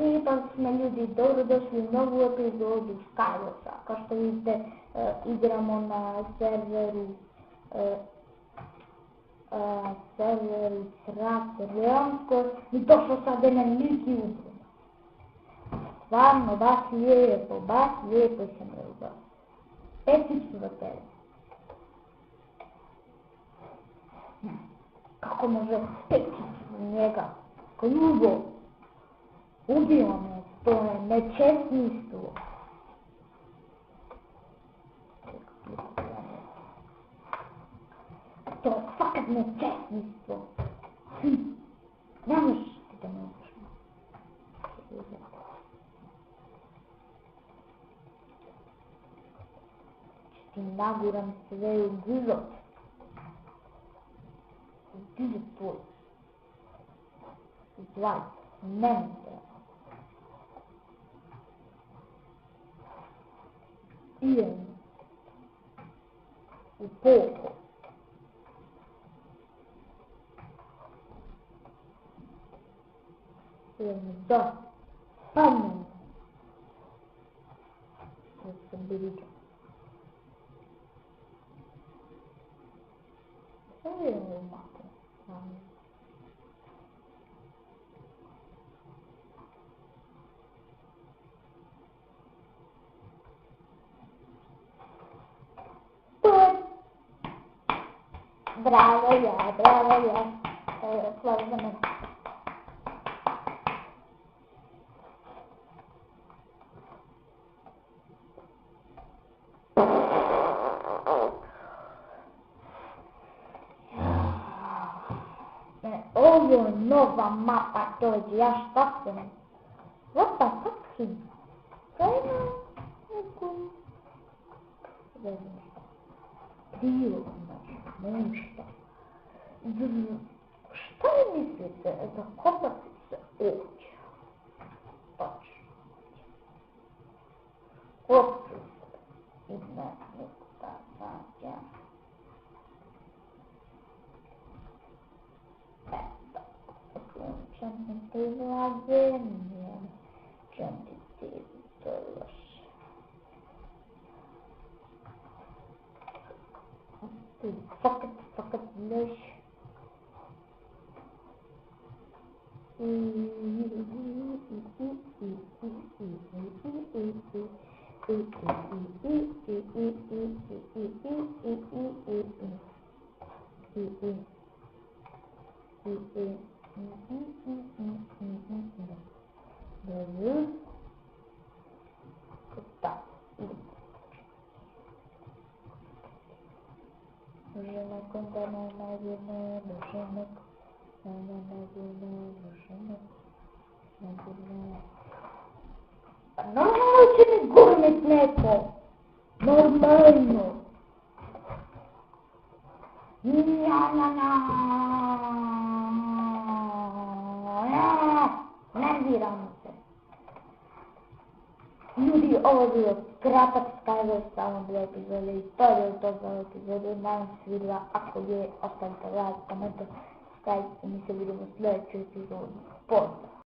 Ipak smo ljudi, dobrodošli u novu epizodu Skywarsa. Kao što vidite, igramo na serveru Srac-Realmsko i došlo sad jedan lik i uzme. Stvarno, baš lijepo sam razbao. Etično za tebe. Kako može etično njega? Ko ljubo? Ubio me, to je nečesništvo. To je fakat nečesništvo. Ne možeš ti da ne možeš. Ti naguram sve u život. U život tvoj. Zvaj, meni treba. Idem u poko. Idem da padnem. Jer sam biličan. Šta idem u mate? Bravo ja, hvala za mene. Ovo je nova mapa dođe, ja šta sam? Opa, kakvi? Kajna, nekom... Ne znam šta. Krivo, ništa. Šta vi mislite, zakopati se ovdje? Tačno. Kopću se i ne nikda nađe. Eto, sunčanim prilaženjem, čenditi to loše. Fakat loše. Normalno će mi gurnit neko. Normalno. Nerviram se. Ljudi, ovo je bio kratak Skywars, samo bila epizoda i to je to za epizodu. Nadam se vidjela, ako je, ostavite like, komentar, Skype i mi se vidimo u sljedećoj epizodi. Pozdrav!